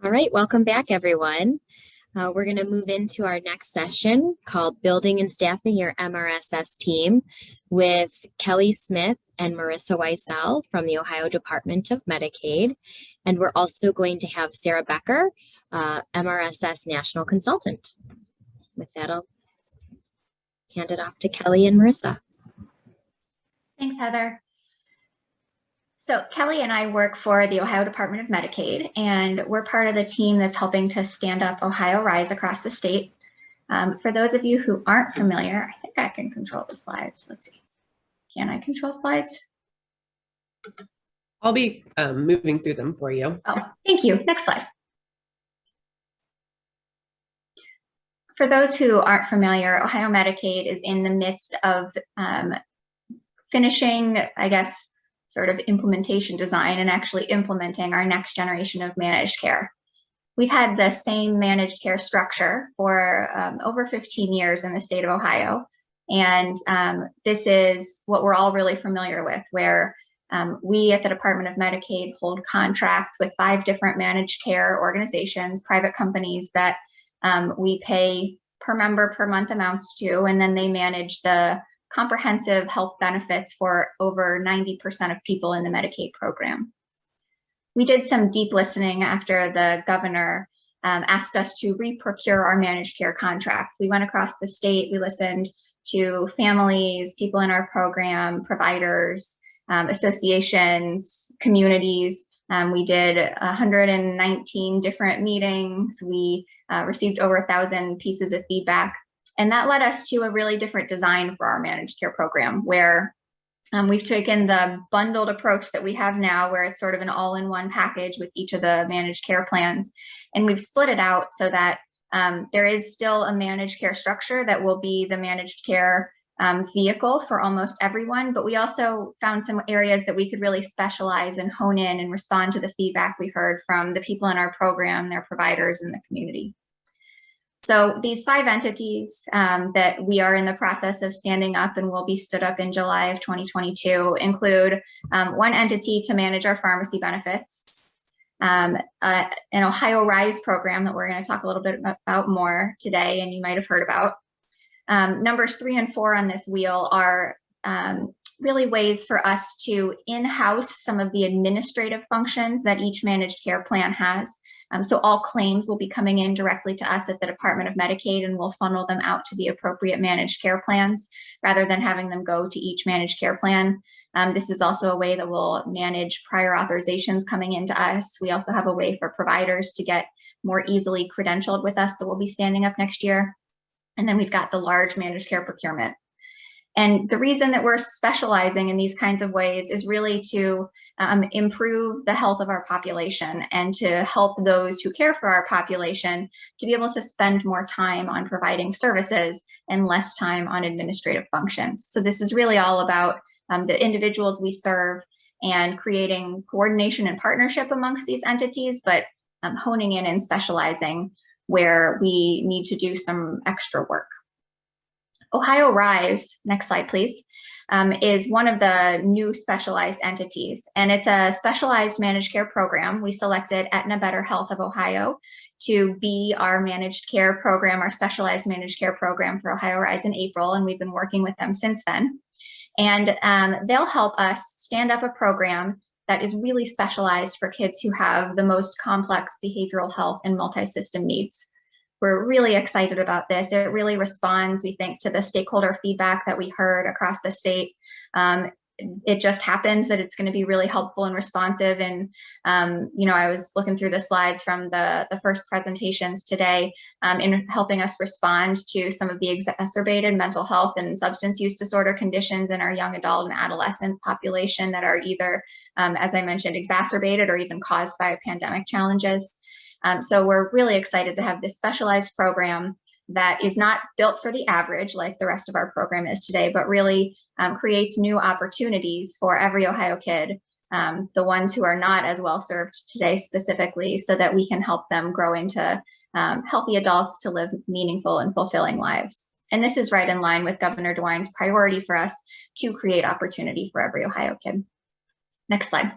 All right, welcome back, everyone. We're going to move into our next session called Building and Staffing Your MRSS Team with Kelly Smith and Marissa Weissel from the Ohio Department of Medicaid. And we're also going to have Sarah Becker, MRSS National Consultant. With that, I'll hand it off to Kelly and Marissa. Thanks, Heather. So Kelly and I work for the Ohio Department of Medicaid, and we're part of the team that's helping to stand up OhioMHAS across the state. For those of you who aren't familiar, I think I can control the slides. Let's see. Can I control slides? I'll be moving through them for you. Oh, thank you. Next slide. For those who aren't familiar, Ohio Medicaid is in the midst of finishing, I guess, sort of implementation design and actually implementing our next generation of managed care. We've had the same managed care structure for over 15 years in the state of Ohio. And this is what we're all really familiar with, where we at the Department of Medicaid hold contracts with 5 different managed care organizations, private companies that we pay per member per month amounts to, and then they manage the comprehensive health benefits for over 90% of people in the Medicaid program. We did some deep listening after the governor asked us to re-procure our managed care contracts. We went across the state, we listened to families, people in our program, providers, associations, communities. We did 119 different meetings. We received over 1,000 pieces of feedback. And that led us to a really different design for our managed care program, where we've taken the bundled approach that we have now, where it's sort of an all-in-one package with each of the managed care plans. And we've split it out so that there is still a managed care structure that will be the managed care vehicle for almost everyone. But we also found some areas that we could really specialize and hone in and respond to the feedback we heard from the people in our program, their providers, and the community. So these 5 entities that we are in the process of standing up and will be stood up in July of 2022 include one entity to manage our pharmacy benefits, an OhioRISE program that we're going to talk a little bit about more today, and you might have heard about. Numbers 3 and 4 on this wheel are really ways for us to in-house some of the administrative functions that each managed care plan has. So all claims will be coming in directly to us at the Department of Medicaid, and we'll funnel them out to the appropriate managed care plans rather than having them go to each managed care plan. This is also a way that we'll manage prior authorizations coming into us. We also have a way for providers to get more easily credentialed with us that we'll be standing up next year. And then we've got the large managed care procurement. And the reason that we're specializing in these kinds of ways is really to improve the health of our population and to help those who care for our population to be able to spend more time on providing services and less time on administrative functions. So this is really all about the individuals we serve and creating coordination and partnership amongst these entities, but honing in and specializing where we need to do some extra work. OhioRISE, next slide, please, is one of the new specialized entities, and it's a specialized managed care program. We selected Aetna Better Health of Ohio to be our managed care program, our specialized managed care program for OhioRISE in April, and we've been working with them since then. And they'll help us stand up a program that is really specialized for kids who have the most complex behavioral health and multi-system needs. We're really excited about this. It really responds, we think, to the stakeholder feedback that we heard across the state. It just happens that it's going to be really helpful and responsive. And, I was looking through the slides from the first presentations today in helping us respond to some of the exacerbated mental health and substance use disorder conditions in our young adult and adolescent population that are either, as I mentioned, exacerbated or even caused by pandemic challenges. So we're really excited to have this specialized program that is not built for the average like the rest of our program is today, but really creates new opportunities for every Ohio kid, the ones who are not as well served today specifically, so that we can help them grow into healthy adults to live meaningful and fulfilling lives. And this is right in line with Governor DeWine's priority for us to create opportunity for every Ohio kid. Next slide.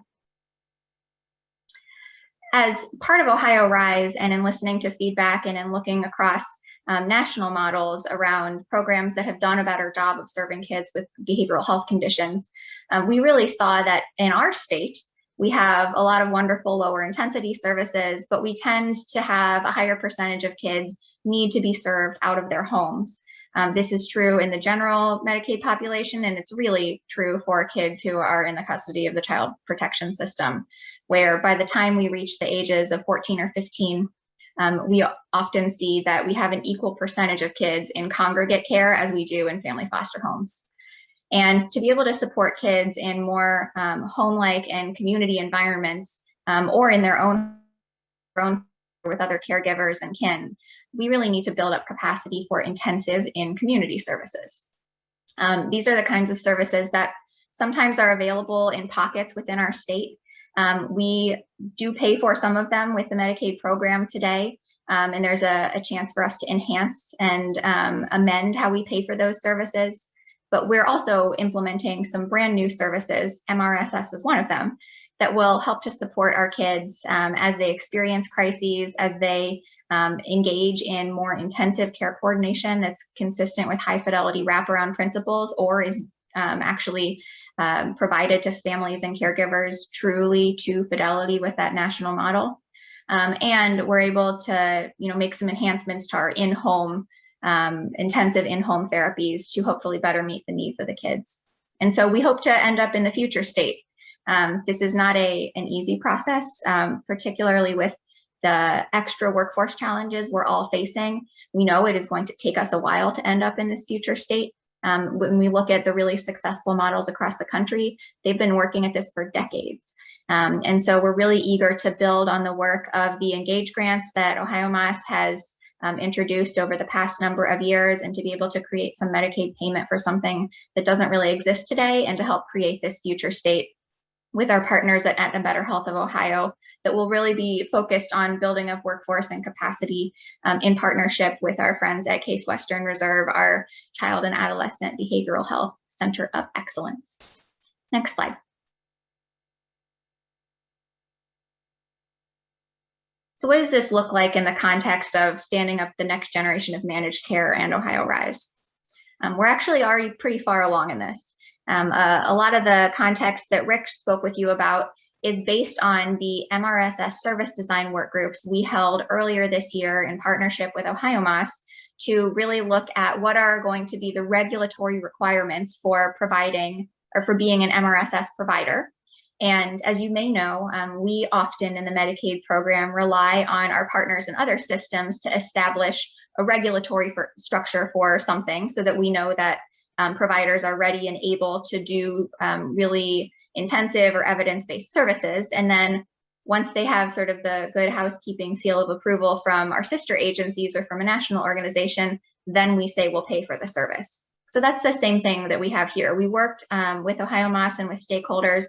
As part of Ohio Rise and in listening to feedback and in looking across national models around programs that have done a better job of serving kids with behavioral health conditions, we really saw that in our state, we have a lot of wonderful lower intensity services, but we tend to have a higher percentage of kids need to be served out of their homes. This is true in the general Medicaid population, and it's really true for kids who are in the custody of the child protection system, where by the time we reach the ages of 14 or 15, we often see that we have an equal percentage of kids in congregate care as we do in family foster homes. And to be able to support kids in more home-like and community environments, or in their own with other caregivers and kin, we really need to build up capacity for intensive in community services. These are the kinds of services that sometimes are available in pockets within our state. We do pay for some of them with the Medicaid program today, and there's a chance for us to enhance and amend how we pay for those services. But we're also implementing some brand new services, MRSS is one of them, that will help to support our kids as they experience crises, as they engage in more intensive care coordination that's consistent with high fidelity wraparound principles, or is actually provided to families and caregivers truly to fidelity with that national model. And we're able to make some enhancements to our in-home intensive in-home therapies to hopefully better meet the needs of the kids. And so we hope to end up in the future state. This is not an easy process, particularly with the extra workforce challenges we're all facing. We know it is going to take us a while to end up in this future state. When we look at the really successful models across the country, they've been working at this for decades. And so we're really eager to build on the work of the Engage grants that OhioMHAS has introduced over the past number of years, and to be able to create some Medicaid payment for something that doesn't really exist today, and to help create this future state with our partners at Aetna Better Health of Ohio that will really be focused on building up workforce and capacity in partnership with our friends at Case Western Reserve, our Child and Adolescent Behavioral Health Center of Excellence. Next slide. So what does this look like in the context of standing up the next generation of managed care and Ohio Rise? We're actually already pretty far along in this. A lot of the context that Rick spoke with you about is based on the MRSS service design work groups we held earlier this year in partnership with OhioMHAS to really look at what are going to be the regulatory requirements for providing or for being an MRSS provider. And as you may know, we often in the Medicaid program rely on our partners in other systems to establish a regulatory structure for something, so that we know that providers are ready and able to do really intensive or evidence-based services. And then once they have sort of the good housekeeping seal of approval from our sister agencies or from a national organization, then we say we'll pay for the service. So that's the same thing that we have here. We worked with OhioMHAS and with stakeholders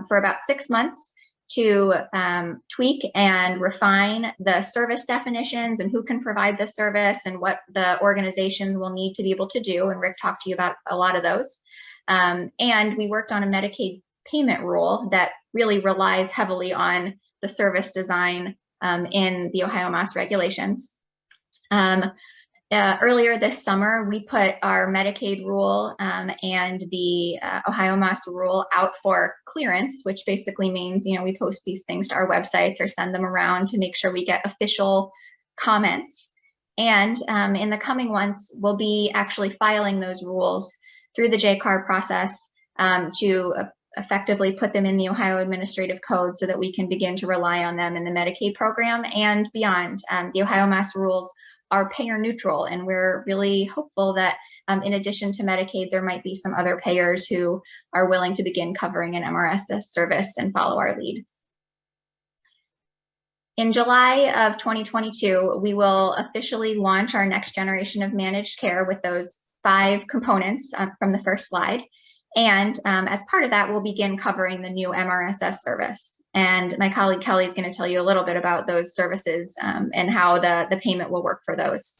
for about 6 months to tweak and refine the service definitions and who can provide the service and what the organizations will need to be able to do. And Rick talked to you about a lot of those. And we worked on a Medicaid payment rule that really relies heavily on the service design in the OhioMHAS regulations. Earlier this summer, we put our Medicaid rule and the OhioMHAS rule out for clearance, which basically means, we post these things to our websites or send them around to make sure we get official comments. And in the coming months, we'll be actually filing those rules through the JCAR process to effectively put them in the Ohio Administrative Code so that we can begin to rely on them in the Medicaid program and beyond. The OhioMHAS rules are payer neutral, and we're really hopeful that in addition to Medicaid, there might be some other payers who are willing to begin covering an MRSS service and follow our lead. In July of 2022, we will officially launch our next generation of managed care with those 5 components from the first slide. And as part of that, we'll begin covering the new MRSS service. And my colleague Kelly is going to tell you a little bit about those services and how the payment will work for those.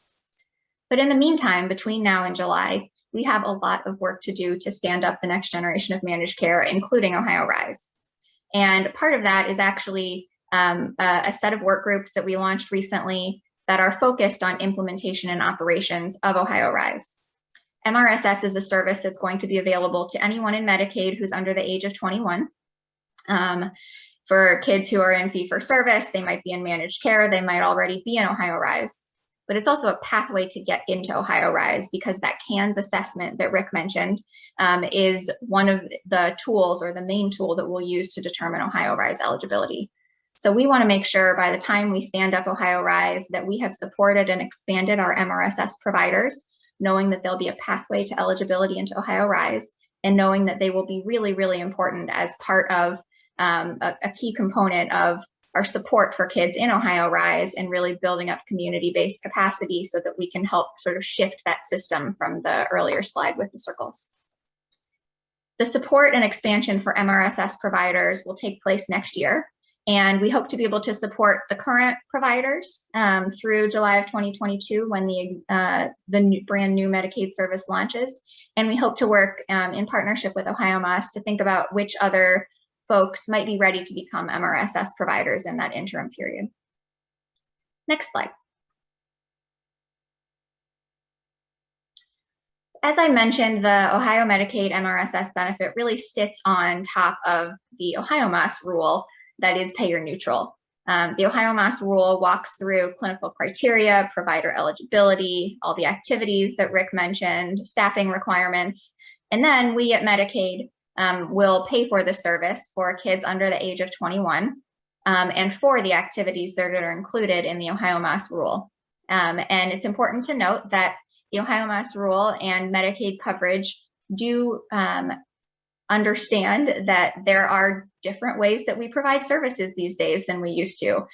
But in the meantime, between now and July, we have a lot of work to do to stand up the next generation of managed care, including Ohio Rise. And part of that is actually a set of work groups that we launched recently that are focused on implementation and operations of OhioMHAS. MRSS is a service that's going to be available to anyone in Medicaid who's under the age of 21. For kids who are in fee-for-service, they might be in managed care, they might already be in OhioMHAS. But it's also a pathway to get into OhioMHAS because that CANS assessment that Rick mentioned is one of the tools or the main tool that we'll use to determine OhioMHAS eligibility. So we want to make sure by the time we stand up OhioMHAS that we have supported and expanded our MRSS providers, knowing that there'll be a pathway to eligibility into OhioMHAS, and knowing that they will be really, really important as part of a key component of our support for kids in OhioMHAS and really building up community-based capacity so that we can help sort of shift that system from the earlier slide with the circles. The support and expansion for MRSS providers will take place next year. And we hope to be able to support the current providers through July of 2022 when the brand new Medicaid service launches. And we hope to work in partnership with OhioMHAS to think about which other folks might be ready to become MRSS providers in that interim period. Next slide. As I mentioned, the Ohio Medicaid MRSS benefit really sits on top of the OhioMHAS rule that is payer neutral. The OhioMHAS rule walks through clinical criteria, provider eligibility, all the activities that Rick mentioned, staffing requirements, and then we at Medicaid will pay for the service for kids under the age of 21 and for the activities that are included in the OhioMHAS rule. And it's important to note that the OhioMHAS rule and Medicaid coverage do understand that there are different ways that we provide services these days than we used to.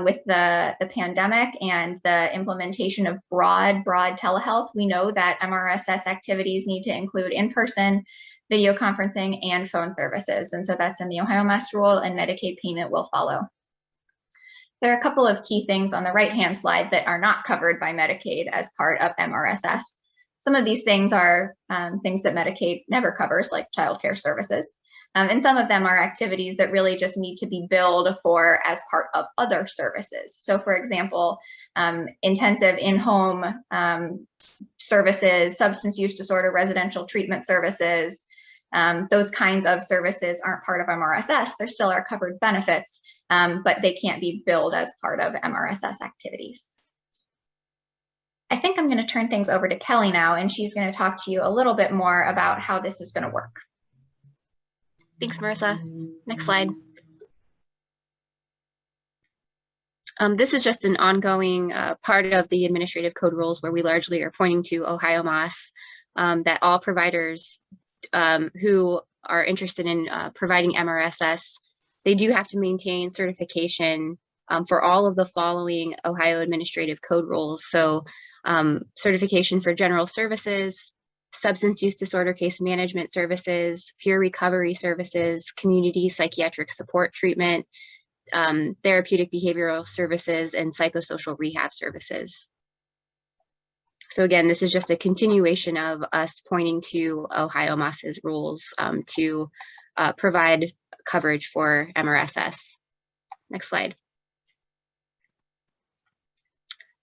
With the pandemic and the implementation of broad telehealth, we know that MRSS activities need to include in-person, video conferencing, and phone services. And so that's in the OhioMHAS rule, and Medicaid payment will follow. There are a couple of key things on the right-hand slide that are not covered by Medicaid as part of MRSS. Some of these things are things that Medicaid never covers, like childcare services. And some of them are activities that really just need to be billed for as part of other services. So for example, intensive in-home services, substance use disorder, residential treatment services, those kinds of services aren't part of MRSS. There still are covered benefits, but they can't be billed as part of MRSS activities. I think I'm going to turn things over to Kelly now, and she's going to talk to you a little bit more about how this is going to work. Thanks, Marissa. Next slide. This is just an ongoing part of the administrative code rules where we largely are pointing to OhioMHAS, that all providers who are interested in providing MRSS, they do have to maintain certification for all of the following Ohio administrative code rules. So certification for general services, substance use disorder case management services, peer recovery services, community psychiatric support treatment, therapeutic behavioral services, and psychosocial rehab services. So again, this is just a continuation of us pointing to OhioMHAS's rules to provide coverage for MRSS. Next slide.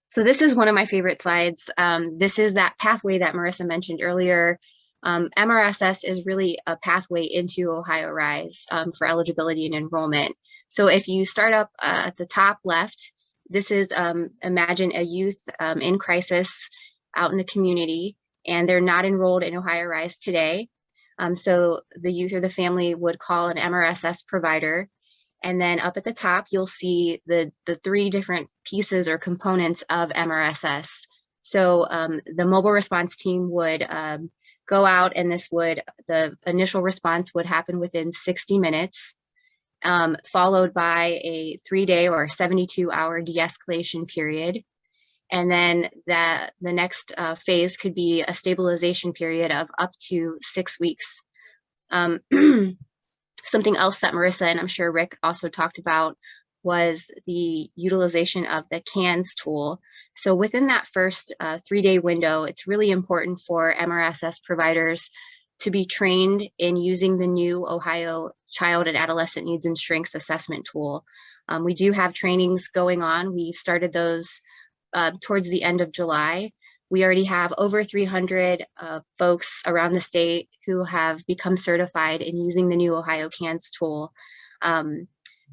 So this is one of my favorite slides. This is that pathway that Marissa mentioned earlier. MRSS is really a pathway into OhioMHAS for eligibility and enrollment. So if you start up at the top left, this is imagine a youth in crisis out in the community, and they're not enrolled in OhioMHAS today. So the youth or the family would call an MRSS provider. And then up at the top, you'll see the three different pieces or components of MRSS. So the mobile response team would go out, and the initial response would happen within 60 minutes, followed by a 3-day or 72-hour de-escalation period. And then the next phase could be a stabilization period of up to 6 weeks. Something else that Marissa and I'm sure Rick also talked about was the utilization of the CANS tool. So within that first 3-day window, it's really important for MRSS providers to be trained in using the new Ohio Child and Adolescent Needs and Strengths Assessment tool. We do have trainings going on. We started those towards the end of July. We already have over 300 folks around the state who have become certified in using the new OhioCANS tool.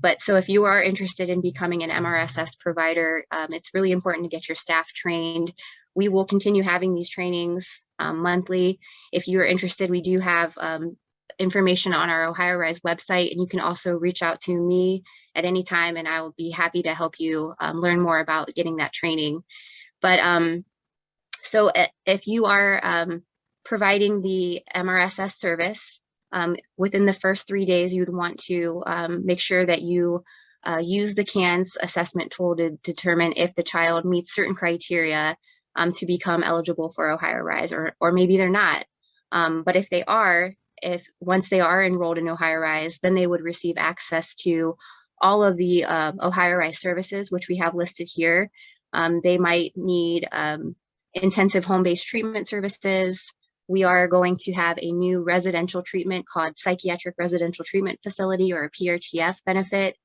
But so if you are interested in becoming an MRSS provider, it's really important to get your staff trained. We will continue having these trainings monthly. If you are interested, we do have information on our OhioRise website, and you can also reach out to me at any time, and I will be happy to help you learn more about getting that training. But so if you are providing the MRSS service, within the first 3 days, you'd want to make sure that you use the CANS assessment tool to determine if the child meets certain criteria to become eligible for OhioRise, or maybe they're not. But if they are, once they are enrolled in OhioRise, then they would receive access to all of the OhioRise services, which we have listed here. They might need intensive home-based treatment services. We are going to have a new residential treatment called Psychiatric Residential Treatment Facility, or a PRTF benefit.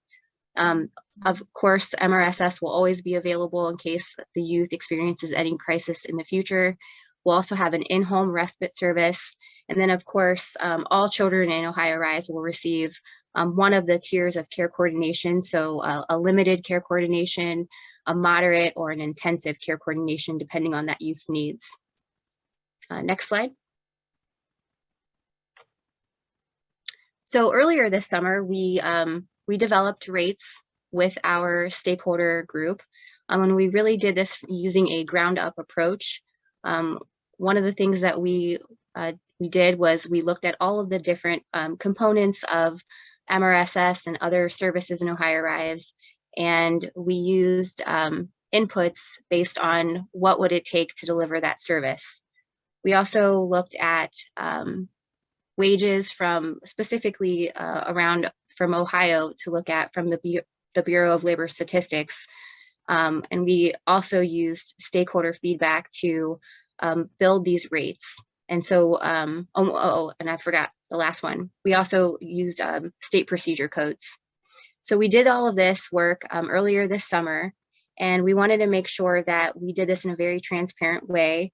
Of course, MRSS will always be available in case the youth experiences any crisis in the future. We'll also have an in-home respite service. And then, of course, all children in OhioRise will receive one of the tiers of care coordination. So a limited care coordination, a moderate, or an intensive care coordination, depending on that youth's needs. Next slide. So earlier this summer, we developed rates with our stakeholder group. And we really did this using a ground-up approach. One of the things that we did was we looked at all of the different components of MRSS and other services in OhioRise, and we used inputs based on what would it take to deliver that service. We also looked at wages from specifically from Ohio to look at from the Bureau of Labor Statistics. And we also used stakeholder feedback to build these rates. And so, and I forgot the last one. We also used state procedure codes. So we did all of this work earlier this summer, and we wanted to make sure that we did this in a very transparent way,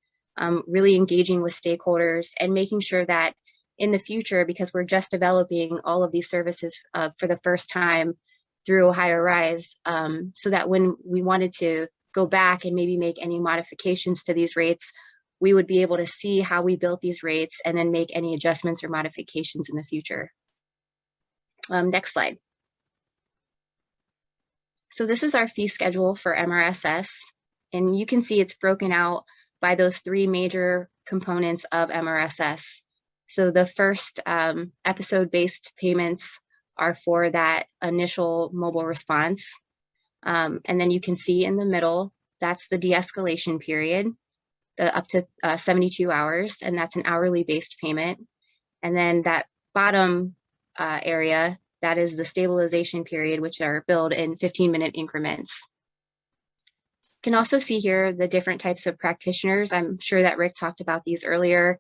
really engaging with stakeholders and making sure that in the future, because we're just developing all of these services for the first time through OhioRise, so that when we wanted to go back and maybe make any modifications to these rates, we would be able to see how we built these rates and then make any adjustments or modifications in the future. Next slide. So this is our fee schedule for MRSS, and you can see it's broken out by those three major components of MRSS. So the first episode-based payments are for that initial mobile response. And then you can see in the middle, that's the de-escalation period, the up to 72 hours, and that's an hourly based payment. And then that bottom area, that is the stabilization period, which are billed in 15-minute increments. You can also see here the different types of practitioners. I'm sure that Rick talked about these earlier.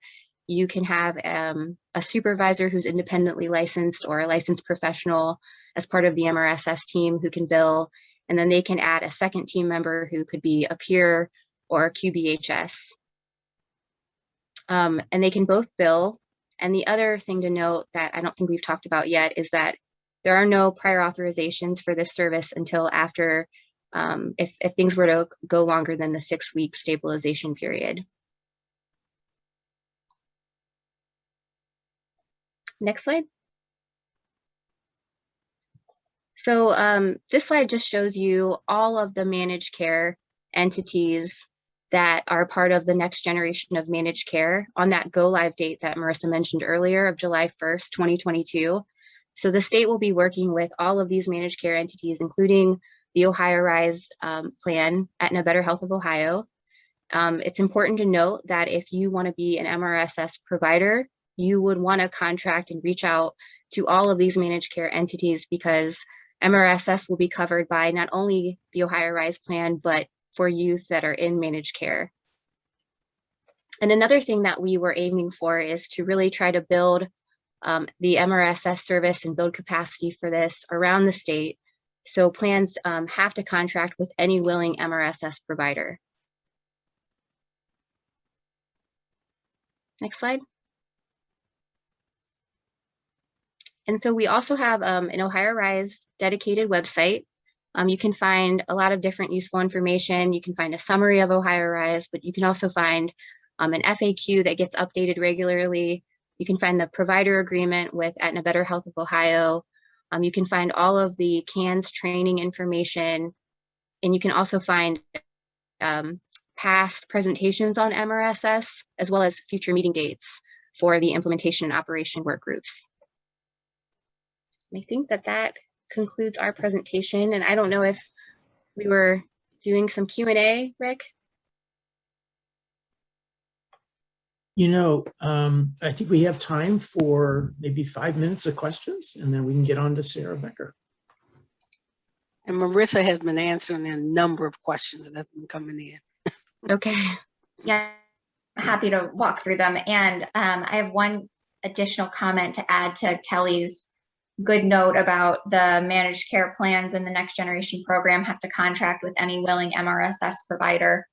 You can have a supervisor who's independently licensed or a licensed professional as part of the MRSS team who can bill, and then they can add a second team member who could be a peer or a QBHS. And they can both bill. And the other thing to note that I don't think we've talked about yet is that there are no prior authorizations for this service until after, if things were to go longer than the 6-week stabilization period. Next slide. So this slide just shows you all of the managed care entities that are part of the next generation of managed care on that go live date that Marissa mentioned earlier of July 1st, 2022. So the state will be working with all of these managed care entities, including the OhioRise plan, Aetna Better Health of Ohio. It's important to note that if you want to be an MRSS provider, you would want to contract and reach out to all of these managed care entities, because MRSS will be covered by not only the OhioRise plan, but for youth that are in managed care. And another thing that we were aiming for is to really try to build the MRSS service and build capacity for this around the state. So plans have to contract with any willing MRSS provider. Next slide. And so we also have an OhioMHAS dedicated website. You can find a lot of different useful information. You can find a summary of OhioMHAS, but you can also find an FAQ that gets updated regularly. You can find the provider agreement with Aetna Better Health of Ohio. You can find all of the CANS training information, and you can also find past presentations on MRSS, as well as future meeting dates for the implementation and operation work groups. I think that that concludes our presentation, and I don't know if we were doing some Q&A, Rick? You know, I think we have time for maybe 5 minutes of questions, and then we can get on to Sarah Becker. And Marissa has been answering a number of questions that's been coming in. Okay. Yeah, I'm happy to walk through them. And I have one additional comment to add to Kelly's good note about the managed care plans and the next generation program have to contract with any willing MRSS provider.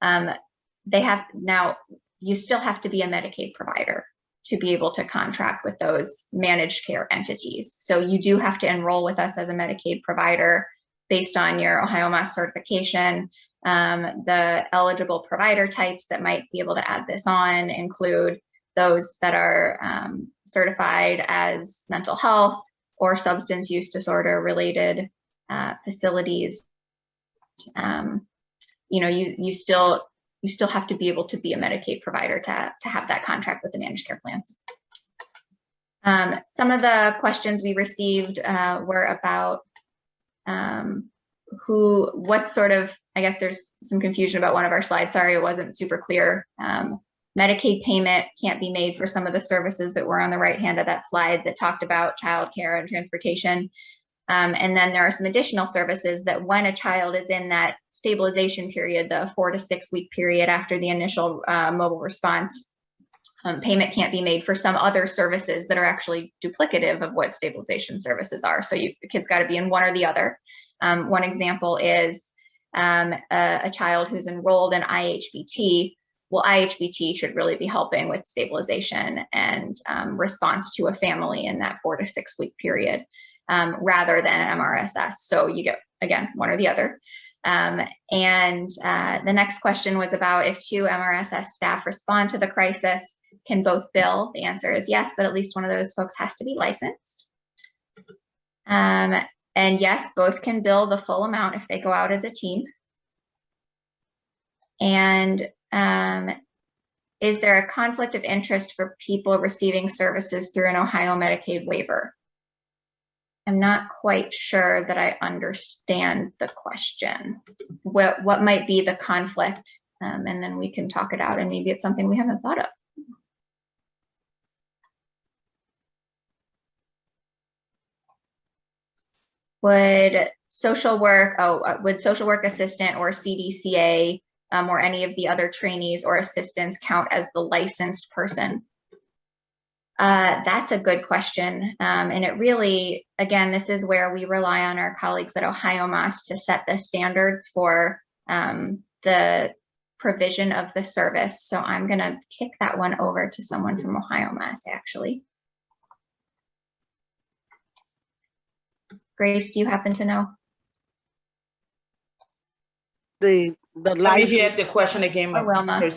They have now, you still have to be a Medicaid provider to be able to contract with those managed care entities. So you do have to enroll with us as a Medicaid provider based on your OhioMHAS certification. The eligible provider types that might be able to add this on include those that are certified as mental health or substance use disorder related facilities. You know, you still have to be able to be a Medicaid provider to have that contract with the managed care plans. Some of the questions we received were about what sort of, I guess there's some confusion about one of our slides. Sorry, it wasn't super clear. Medicaid payment can't be made for some of the services that were on the right hand of that slide that talked about childcare and transportation. And then there are some additional services that when a child is in that stabilization period, the 4 to 6 week period after the initial mobile response, payment can't be made for some other services that are actually duplicative of what stabilization services are. So the kid's got to be in one or the other. One example is a child who's enrolled in IHBT. Well, IHBT should really be helping with stabilization and response to a family in that 4 to 6 week period. Rather than an MRSS. So you get, again, one or the other. The next question was about if 2 MRSS staff respond to the crisis, can both bill? The answer is yes, but at least one of those folks has to be licensed. And yes, both can bill the full amount if they go out as a team. And is there a conflict of interest for people receiving services through an Ohio Medicaid waiver? I'm not quite sure that I understand the question. What might be the conflict? And then we can talk it out, and maybe it's something we haven't thought of. Would social work assistant or CDCA or any of the other trainees or assistants count as the licensed person? That's a good question. And it really, again, this is where we rely on our colleagues at OhioMHAS to set the standards for the provision of the service. So I'm going to kick that one over to someone from OhioMHAS, actually. Grace, do you happen to know? The Let license. me ask the question again. Or Wilma.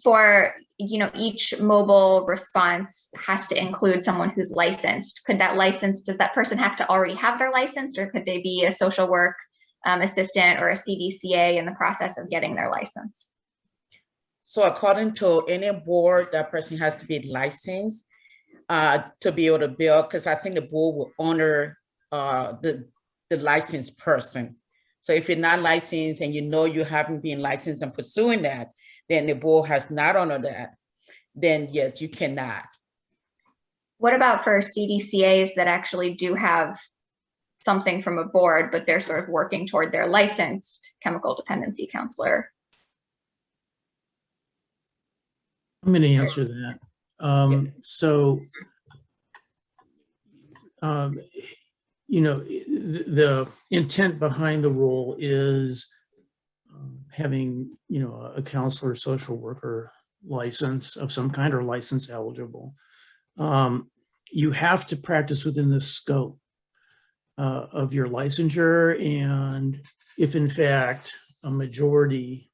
For each mobile response has to include someone who's licensed. Does that person have to already have their license, or could they be a social work assistant or a CDCA in the process of getting their license? So according to any board, that person has to be licensed to be able to bill, because I think the board will honor the licensed person. So if you're not licensed and you haven't been licensed and pursuing that, then the board has not honored that, then yes, you cannot. What about for CDCAs that actually do have something from a board, but they're sort of working toward their licensed chemical dependency counselor? I'm going to answer that. the intent behind the rule is having, a counselor, social worker license of some kind or license eligible. You have to practice within the scope of your licensure. And if in fact a majority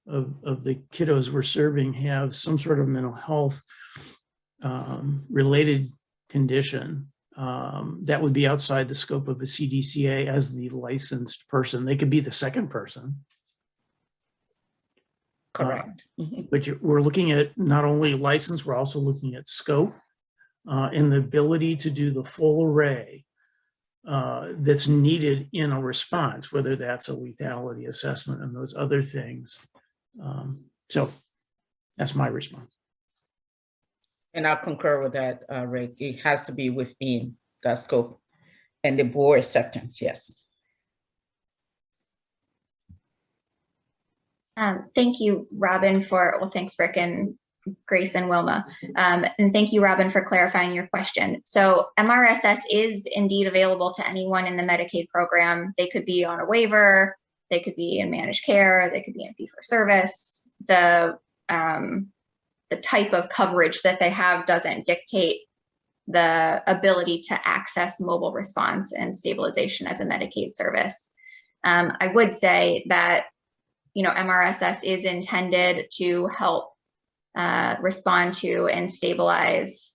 of the kiddos we're serving have some sort of mental health related condition, that would be outside the scope of a CDCA as the licensed person. They could be the second person. Correct. But we're looking at not only license, we're also looking at scope and the ability to do the full array that's needed in a response, whether that's a lethality assessment and those other things. So that's my response. And I'll concur with that, Rick. It has to be within the scope and the board acceptance, yes. Thank you, Robin, thanks, Rick and Grace and Wilma. And thank you, Robin, for clarifying your question. So MRSS is indeed available to anyone in the Medicaid program. They could be on a waiver, they could be in managed care, they could be in fee-for-service. The type of coverage that they have doesn't dictate the ability to access mobile response and stabilization as a Medicaid service. I would say that MRSS is intended to help respond to and stabilize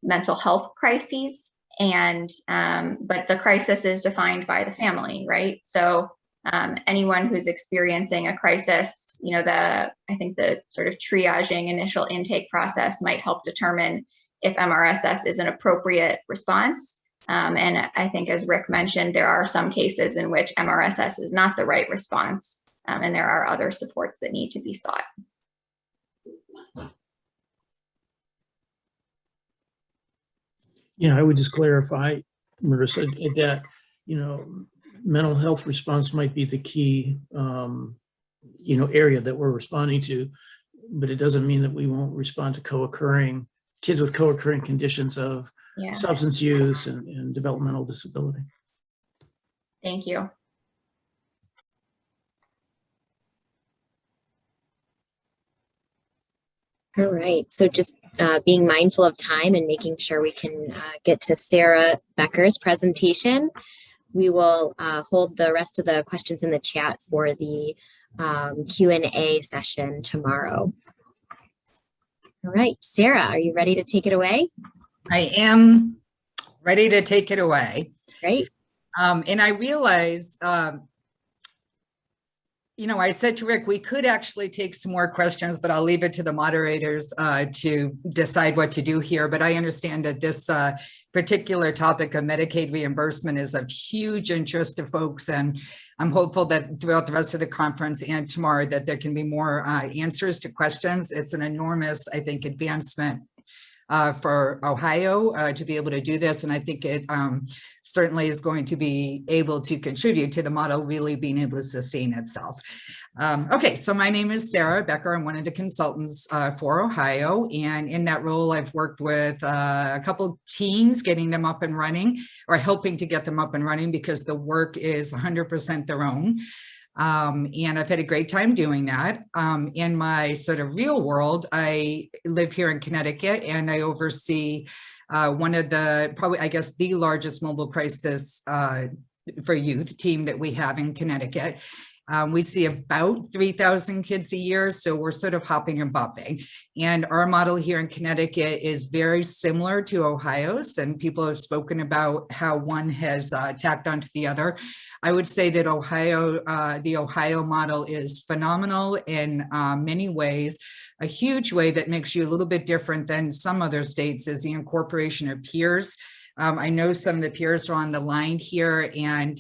mental health crises, and but the crisis is defined by the family, right? So anyone who's experiencing a crisis, I think the sort of triaging initial intake process might help determine if MRSS is an appropriate response. And I think, as Rick mentioned, there are some cases in which MRSS is not the right response, and there are other supports that need to be sought. I would just clarify, Marissa, that, mental health response might be the key, area that we're responding to, but it doesn't mean that we won't respond to kids with co-occurring conditions of substance use and developmental disability. Thank you. All right, so just being mindful of time and making sure we can get to Sarah Becker's presentation. We will hold the rest of the questions in the chat for the Q&A session tomorrow. All right, Sarah, are you ready to take it away? I am ready to take it away. Great. And I realize, I said to Rick, we could actually take some more questions, but I'll leave it to the moderators to decide what to do here. But I understand that this particular topic of Medicaid reimbursement is of huge interest to folks. And I'm hopeful that throughout the rest of the conference and tomorrow that there can be more answers to questions. It's an enormous, I think, advancement for Ohio to be able to do this. And I think it certainly is going to be able to contribute to the model really being able to sustain itself. Okay, so my name is Sarah Becker. I'm one of the consultants for Ohio. And in that role, I've worked with a couple teams getting them up and running, or helping to get them up and running, because the work is 100% their own. And I've had a great time doing that. In my sort of real world, I live here in Connecticut, and I oversee one of the, probably, I guess, the largest mobile crisis for youth team that we have in Connecticut. We see about 3,000 kids a year, so we're sort of hopping and bopping. And our model here in Connecticut is very similar to Ohio's, and people have spoken about how one has tacked onto the other. I would say that the Ohio model is phenomenal in many ways. A huge way that makes you a little bit different than some other states is the incorporation of peers. I know some of the peers are on the line here, and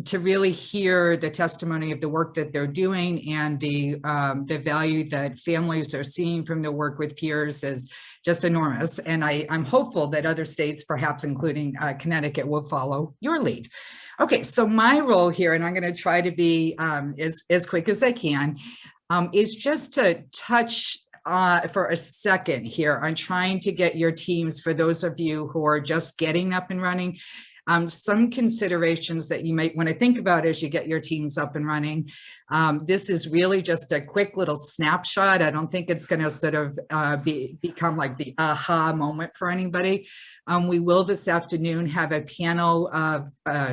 to really hear the testimony of the work that they're doing and the value that families are seeing from their work with peers is just enormous. And I'm hopeful that other states, perhaps including Connecticut, will follow your lead. Okay, so my role here, and I'm going to try to be as quick as I can, is just to touch for a second here on trying to get your teams, for those of you who are just getting up and running, some considerations that you might want to think about as you get your teams up and running. This is really just a quick little snapshot. I don't think it's going to sort of become like the aha moment for anybody. We will this afternoon have a panel of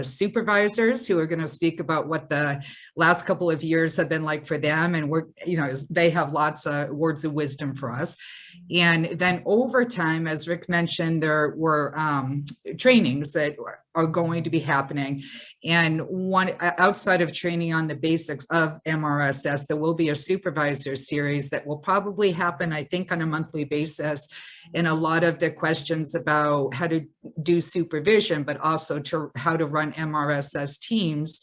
supervisors who are going to speak about what the last couple of years have been like for them. And we're, you know, they have lots of words of wisdom for us. And then over time, as Rick mentioned, there were trainings that are going to be happening. And one outside of training on the basics of MRSS, there will be a supervisor series that will probably happen, I think, on a monthly basis. And a lot of the questions about how to do supervision, but also to how to run MRSS teams,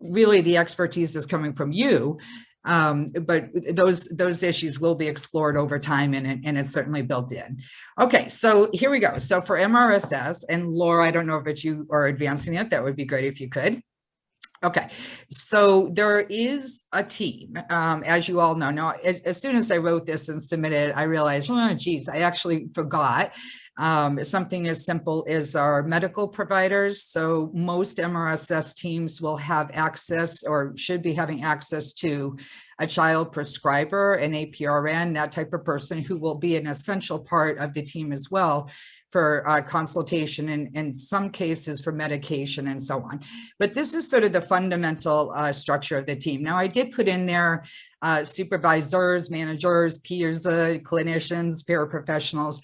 really the expertise is coming from you. But those issues will be explored over time, and it's certainly built in. Okay, so here we go. So for MRSS, and Laura, I don't know if you are advancing it. That would be great if you could. Okay, so there is a team, as you all know. Now, as soon as I wrote this and submitted, I realized, oh, geez, I actually forgot. Something as simple as our medical providers. So most MRSS teams will have access, or should be having access to, a child prescriber, an APRN, that type of person, who will be an essential part of the team as well for consultation, and in some cases for medication and so on. But this is sort of the fundamental structure of the team. Now, I did put in there supervisors, managers, peers, clinicians, paraprofessionals.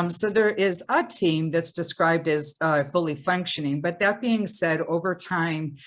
So there is a team that's described as fully functioning, but that being said, over time,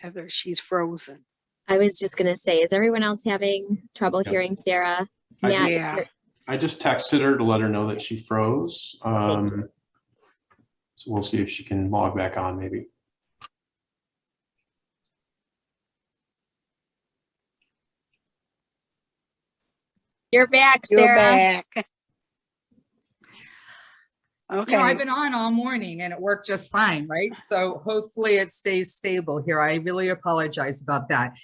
Heather, she's frozen. I was just going to say, is everyone else having trouble hearing Sarah? Matt, Yeah. I just texted her to let her know that she froze. So we'll see if she can log back on maybe. you're back, You're Sarah. back. Okay. You know, I've been on all morning and it worked just fine, right? So hopefully it stays stable here. I really apologize about that.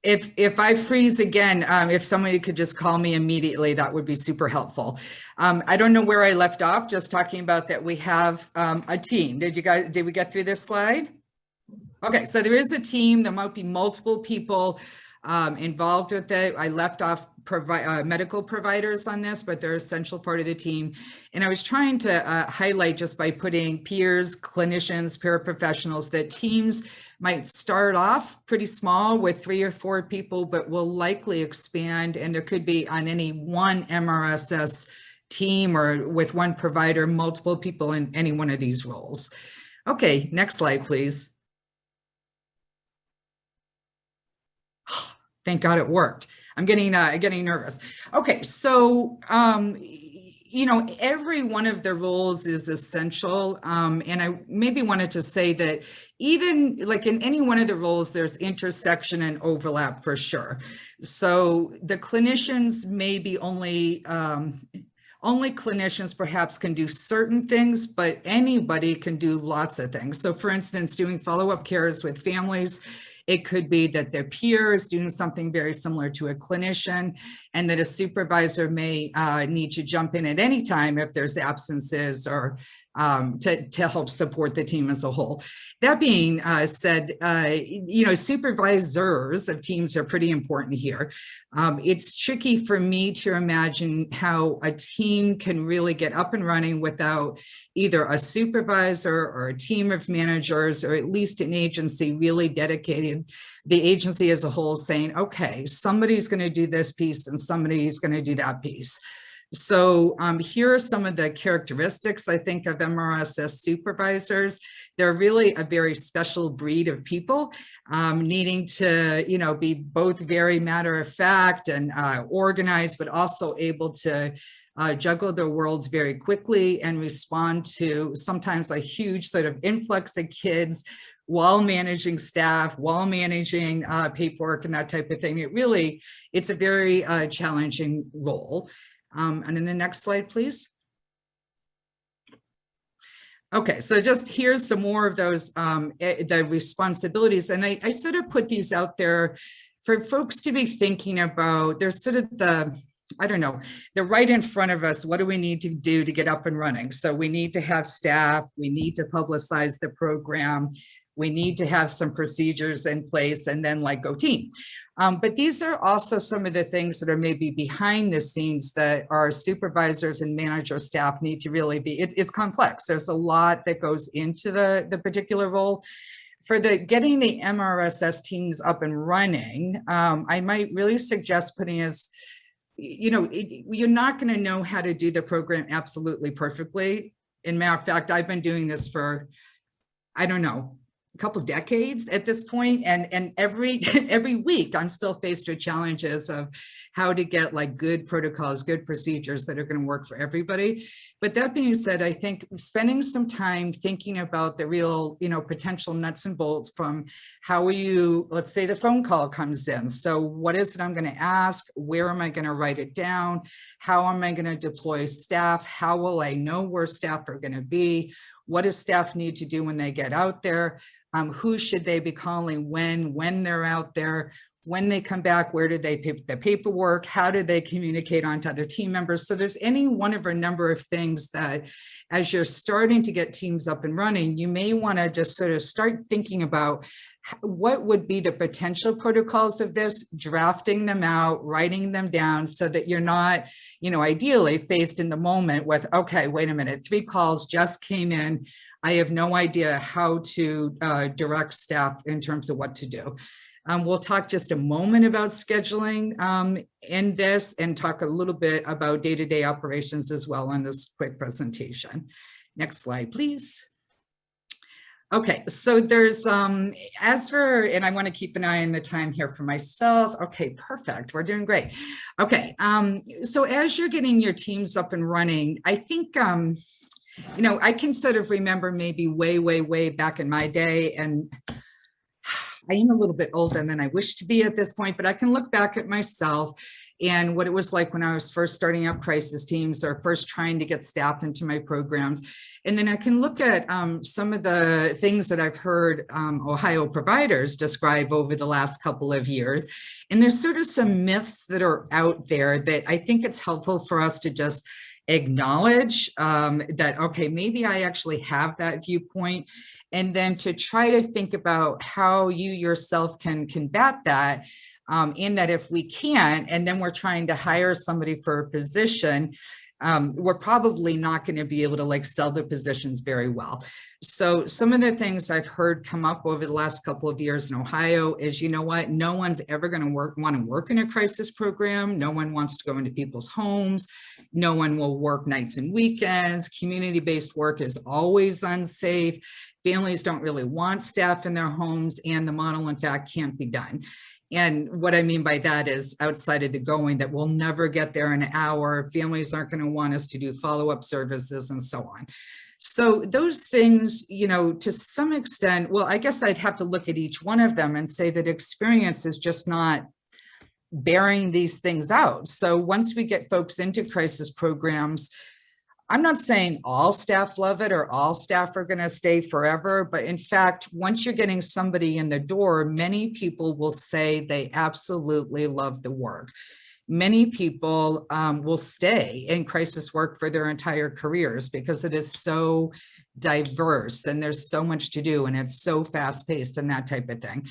If I freeze again, if somebody could just call me immediately, that would be super helpful. I don't know where I left off, just talking about that we have a team. Did we get through this slide? Okay, so there is a team. There might be multiple people involved with it. I left off medical providers on this, but they're an essential part of the team. And I was trying to highlight, just by putting peers, clinicians, paraprofessionals, that teams might start off pretty small with 3 or 4 people, but will likely expand. And there could be, on any one MRSS team or with one provider, multiple people in any one of these roles. Okay, next slide, please. Thank God it worked. I'm getting nervous. Okay, so you know, every one of the roles is essential, and I maybe wanted to say that even like in any one of the roles, there's intersection and overlap for sure. So the clinicians maybe only clinicians perhaps can do certain things, but anybody can do lots of things. So for instance, doing follow-up cares with families, it could be that their peer is doing something very similar to a clinician, and that a supervisor may need to jump in at any time if there's absences, or to help support the team as a whole. That being said, you know, supervisors of teams are pretty important here. It's tricky for me to imagine how a team can really get up and running without either a supervisor or a team of managers, or at least an agency really dedicated, the agency as a whole, saying, okay, somebody's going to do this piece and somebody's going to do that piece. So here are some of the characteristics, I think, of MRSS supervisors. They're really a very special breed of people, needing to, you know, be both very matter of fact and organized, but also able to juggle their worlds very quickly and respond to sometimes a huge sort of influx of kids while managing staff, while managing paperwork and that type of thing. It's a very challenging role. And in the next slide, please. Okay, so just here's some more of those, the responsibilities. And I sort of put these out there for folks to be thinking about. There's sort of they're right in front of us. What do we need to do to get up and running? So we need to have staff, we need to publicize the program, we need to have some procedures in place, and then go team. But these are also some of the things that are maybe behind the scenes that our supervisors and manager staff need to really be, it's complex. There's a lot that goes into the particular role. For getting the MRSS teams up and running, I might really suggest putting as, you're not going to know how to do the program absolutely perfectly. In matter of fact, I've been doing this for, I don't know, a couple of decades at this point, and every week I'm still faced with challenges of how to get good protocols, good procedures that are going to work for everybody. But that being said, I think spending some time thinking about the real, potential nuts and bolts from how let's say the phone call comes in. So what is it I'm going to ask? Where am I going to write it down? How am I going to deploy staff? How will I know where staff are going to be? What does staff need to do when they get out there? Who should they be calling when they're out there? When they come back, where do they pick the paperwork? How do they communicate on to other team members? So there's any one of a number of things that as you're starting to get teams up and running, you may want to just sort of start thinking about what would be the potential protocols of this, drafting them out, writing them down so that you're not, ideally faced in the moment with, okay, wait a minute, 3 calls just came in. I have no idea how to direct staff in terms of what to do. We'll talk just a moment about scheduling in this and talk a little bit about day-to-day operations as well in this quick presentation. Next slide, please. Okay, so there's, and I want to keep an eye on the time here for myself. Okay, perfect, we're doing great. Okay, so as you're getting your teams up and running, I think, I can sort of remember maybe way back in my day, and I am a little bit older than I wish to be at this point, but I can look back at myself and what it was like when I was first starting up crisis teams or first trying to get staff into my programs. And then I can look at some of the things that I've heard Ohio providers describe over the last couple of years. And there's sort of some myths that are out there that I think it's helpful for us to just acknowledge that, okay, maybe I actually have that viewpoint, and then to try to think about how you yourself can combat that, in that if we can't, and then we're trying to hire somebody for a position, we're probably not going to be able to sell the positions very well. So some of the things I've heard come up over the last couple of years in Ohio is, you know what, no one's ever going to want to work in a crisis program. No one wants to go into people's homes. No one will work nights and weekends. Community-based work is always unsafe. Families don't really want staff in their homes, and the model, in fact, can't be done. And what I mean by that is outside of the going, that we'll never get there in an hour. Families aren't going to want us to do follow-up services and so on. So those things, to some extent, well, I guess I'd have to look at each one of them and say that experience is just not bearing these things out. So once we get folks into crisis programs, I'm not saying all staff love it or all staff are going to stay forever, but in fact, once you're getting somebody in the door, many people will say they absolutely love the work. Many people will stay in crisis work for their entire careers because it is so diverse and there's so much to do and it's so fast-paced and that type of thing.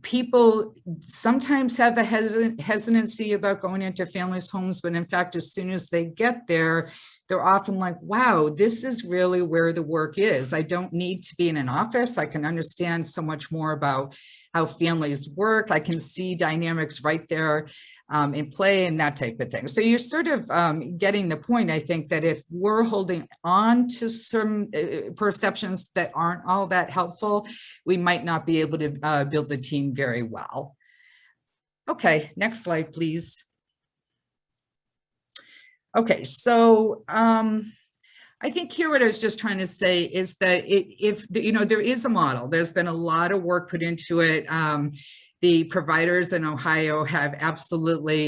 People sometimes have a hesitancy about going into families' homes, but in fact, as soon as they get there, they're often like, wow, this is really where the work is. I don't need to be in an office. I can understand so much more about how families work. I can see dynamics right there in play and that type of thing. So you're sort of getting the point, I think, that if we're holding on to some perceptions that aren't all that helpful, we might not be able to build the team very well. Okay, next slide, please. Okay, so I think here what I was just trying to say is that if you know, there is a model. There's been a lot of work put into it. The providers in Ohio have absolutely,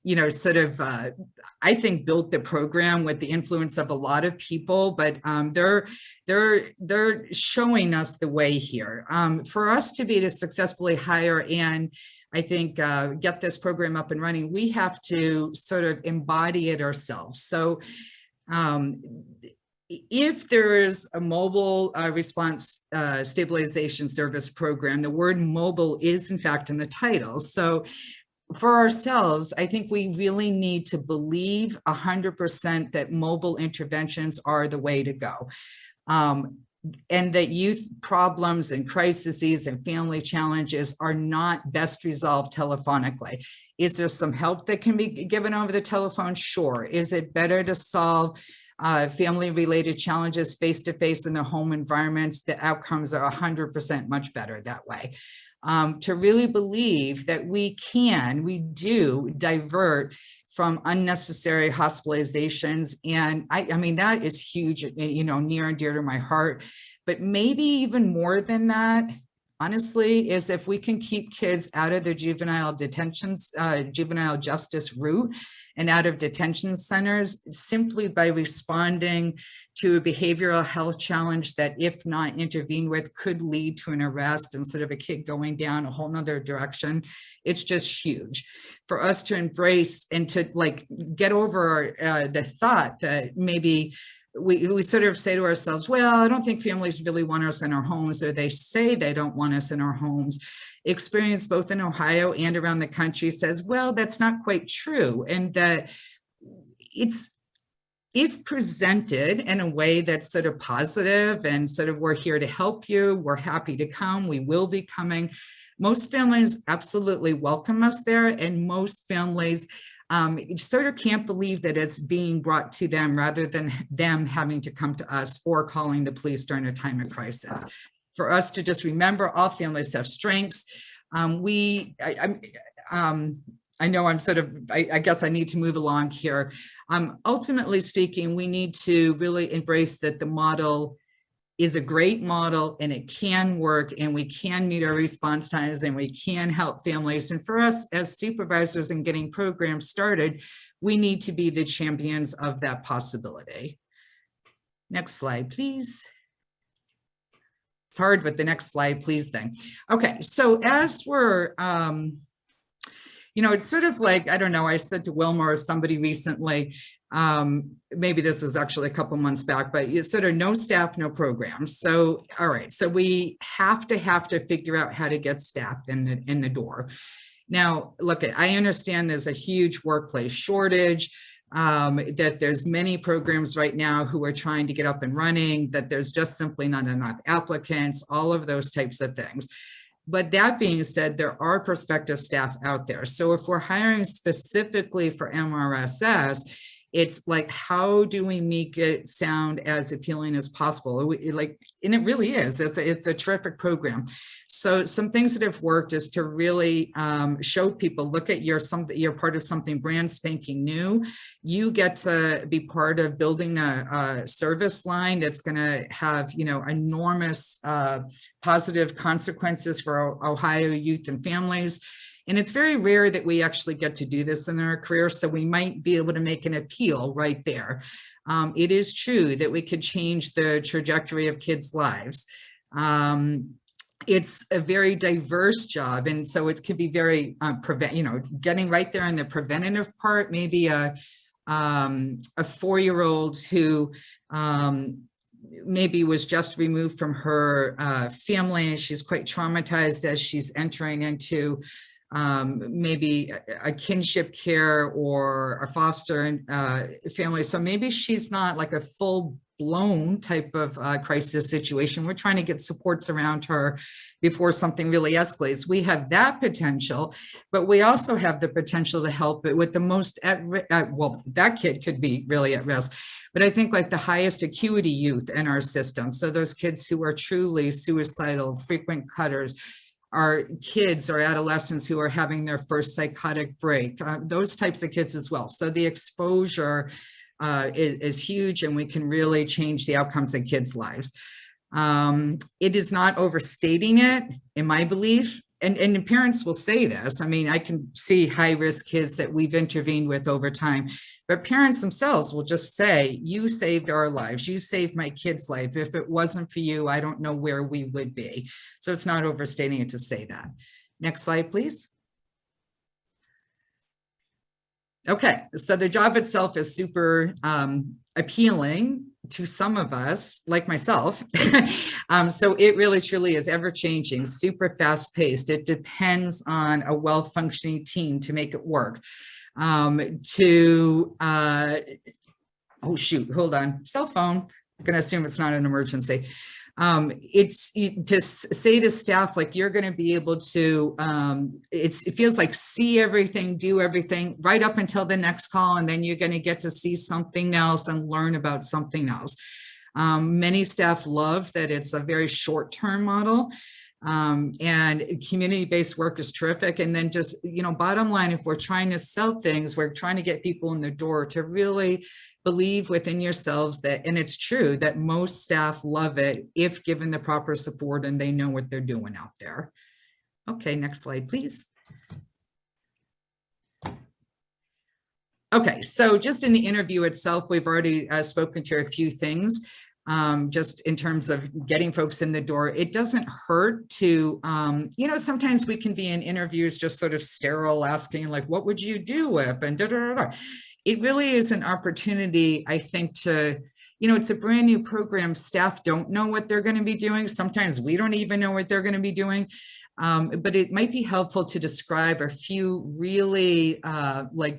you know, sort of, I think, built the program with the influence of a lot of people, but they're showing us the way here. For us to be to successfully hire and I think get this program up and running, we have to sort of embody it ourselves. So if there is a mobile response stabilization service program, the word mobile is in fact in the title. So for ourselves, I think we really need to believe 100% that mobile interventions are the way to go. And that youth problems and crises and family challenges are not best resolved telephonically. Is there some help that can be given over the telephone? Sure. Is it better to solve family-related challenges face-to-face in their home environments? The outcomes are 100% much better that way. To really believe that we do divert from unnecessary hospitalizations. And I mean, that is huge, you know, near and dear to my heart. But maybe even more than that, honestly, is if we can keep kids out of the juvenile detentions, juvenile justice route and out of detention centers simply by responding to a behavioral health challenge that, if not intervened with, could lead to an arrest instead of a kid going down a whole nother direction. It's just huge for us to embrace and to like get over the thought that maybe we sort of say to ourselves, well, I don't think families really want us in our homes, or they say they don't want us in our homes. Experience both in Ohio and around the country says, well, that's not quite true. And that it's, if presented in a way that's sort of positive and sort of, we're here to help you, we're happy to come, we will be coming. Most families absolutely welcome us there. And most families sort of can't believe that it's being brought to them rather than them having to come to us or calling the police during a time of crisis. For us to just remember, all families have strengths. I know I'm sort of, I guess I need to move along here. Ultimately speaking, we need to really embrace that the model is a great model and it can work and we can meet our response times and we can help families. And for us as supervisors in getting programs started, we need to be the champions of that possibility. Next slide, please. It's hard with the next slide, please thing. Okay, so as we're, you know, it's sort of like, I don't know, I said to Wilma or somebody recently, maybe this was actually a couple months back, but you sort of no staff, no programs. So, all right, so we have to figure out how to get staff in the door. Now, look, I understand there's a huge workplace shortage, that there's many programs right now who are trying to get up and running, that there's just simply not enough applicants, all of those types of things. But that being said, there are prospective staff out there. So if we're hiring specifically for MRSS, it's like, how do we make it sound as appealing as possible? And it really is. It's a terrific program. So some things that have worked is to really show people, look at you're part of something brand spanking new. You get to be part of building a service line that's going to have, you know, enormous positive consequences for Ohio youth and families. And it's very rare that we actually get to do this in our career, so we might be able to make an appeal right there. It is true that we could change the trajectory of kids' lives. It's a very diverse job, and so it could be very getting right there in the preventative part. Maybe a 4-year-old who maybe was just removed from her family, and she's quite traumatized as she's entering into maybe a kinship care or a foster family. So maybe she's not like a full-blown type of crisis situation. We're trying to get supports around her before something really escalates. We have that potential, but we also have the potential to help it with the most well, that kid could be really at risk, but I think like the highest acuity youth in our system. So those kids who are truly suicidal, frequent cutters, are kids or adolescents who are having their first psychotic break, those types of kids as well. So the exposure is huge, and we can really change the outcomes in kids' lives. It is not overstating it, in my belief. And parents will say this. I mean, I can see high-risk kids that we've intervened with over time, but parents themselves will just say, you saved our lives. You saved my kid's life. If it wasn't for you, I don't know where we would be. So it's not overstating it to say that. Next slide, please. Okay, so the job itself is super appealing to some of us, like myself. So it really truly is ever changing, super fast paced. It depends on a well-functioning team to make it work. Oh shoot, hold on, cell phone. I'm gonna assume it's not an emergency. It's to say to staff, like, you're going to be able to, it feels like see everything, do everything right up until the next call. And then you're going to get to see something else and learn about something else. Many staff love that it's a very short-term model. And community-based work is terrific. And then just, bottom line, if we're trying to sell things, we're trying to get people in the door to really believe within yourselves that, and it's true, that most staff love it if given the proper support and they know what they're doing out there. Okay, next slide, please. Okay, so just in the interview itself, we've already spoken to a few things. Just in terms of getting folks in the door, it doesn't hurt to, sometimes we can be in interviews just sort of sterile, asking like, what would you do if, and da, da, da, da. It really is an opportunity, I think, to, it's a brand new program. Staff don't know what they're going to be doing. Sometimes we don't even know what they're going to be doing. But it might be helpful to describe a few really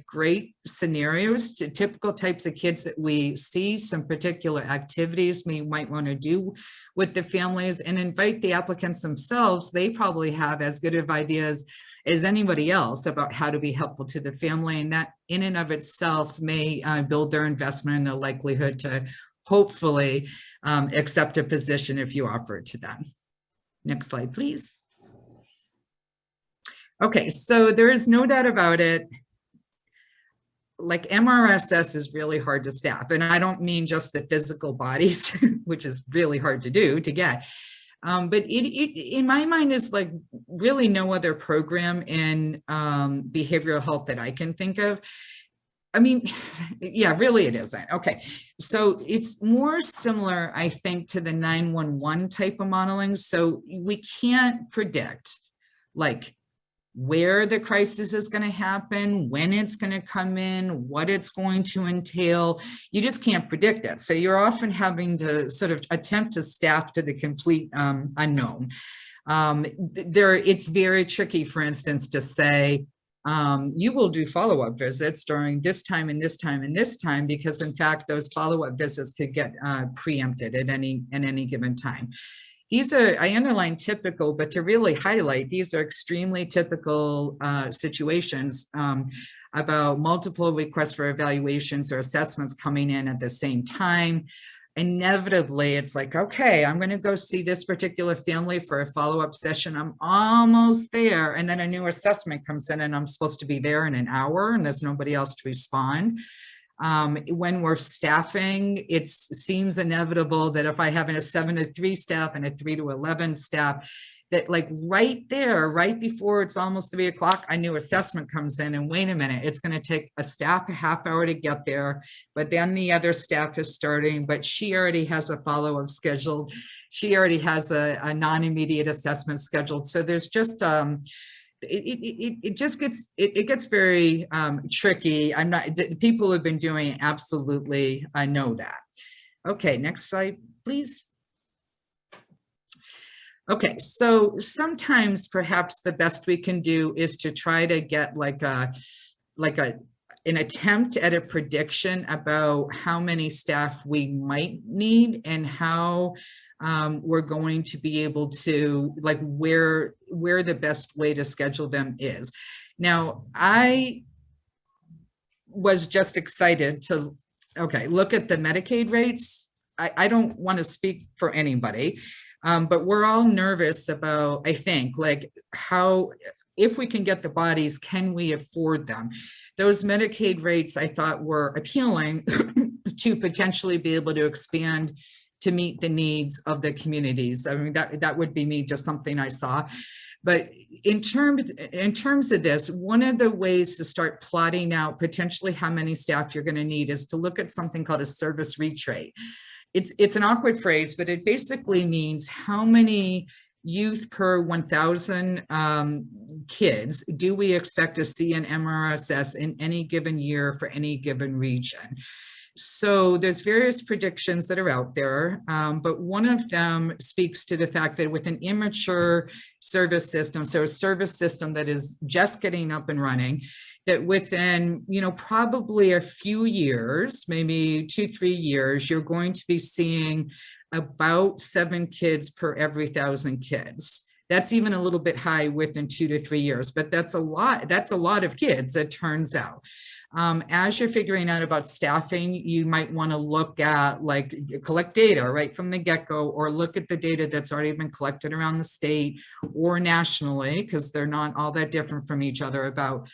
great scenarios, to typical types of kids that we see, some particular activities we might want to do with the families, and invite the applicants themselves. They probably have as good of ideas as anybody else about how to be helpful to the family. And that in and of itself may build their investment and their likelihood to hopefully accept a position if you offer it to them. Next slide, please. Okay, so there is no doubt about it, like MRSS is really hard to staff. And I don't mean just the physical bodies, which is really hard to do, to get. But it, in my mind, is like really no other program in behavioral health that I can think of. I mean, yeah, really it isn't. Okay, so it's more similar, I think, to the 911 type of modeling. So we can't predict, like, where the crisis is going to happen, when it's going to come in, what it's going to entail. You just can't predict it. So you're often having to sort of attempt to staff to the complete unknown. It's very tricky, for instance, to say, you will do follow-up visits during this time and this time and this time, because in fact, those follow-up visits could get preempted at any given time. These are, I underline typical, but to really highlight, these are extremely typical situations about multiple requests for evaluations or assessments coming in at the same time. Inevitably, it's like, okay, I'm going to go see this particular family for a follow-up session. I'm almost there. And then a new assessment comes in and I'm supposed to be there in an hour and there's nobody else to respond. When we're staffing, it seems inevitable that if I have a 7 to 3 staff and a 3 to 11 staff, that like right there, right before it's almost 3 o'clock, a new assessment comes in, and wait a minute, it's going to take a staff a half hour to get there, but then the other staff is starting, but she already has a follow-up scheduled. She already has a non-immediate assessment scheduled. So there's just, it gets very tricky. The people who have been doing it absolutely know that. Okay, next slide, please. Okay, so sometimes perhaps the best we can do is to try to get an attempt at a prediction about how many staff we might need and how we're going to be able to, like, where the best way to schedule them is. Now, I was just excited to, okay, look at the Medicaid rates. I don't want to speak for anybody, But we're all nervous about, I think, like how, if we can get the bodies, can we afford them? Those Medicaid rates I thought were appealing to potentially be able to expand to meet the needs of the communities. I mean, that would be me, just something I saw. But in terms of this, one of the ways to start plotting out potentially how many staff you're going to need is to look at something called a service reach rate. It's an awkward phrase, but it basically means how many youth per 1,000 kids do we expect to see in MRSS in any given year for any given region. So there's various predictions that are out there, but one of them speaks to the fact that with an immature service system, so a service system that is just getting up and running, that within, probably a few years, maybe 2-3 years, you're going to be seeing about 7 kids per every 1,000 kids. That's even a little bit high within 2 to 3 years, but that's a lot of kids, it turns out. As you're figuring out about staffing, you might want to look at, like, collect data right from the get-go, or look at the data that's already been collected around the state or nationally, because they're not all that different from each other, about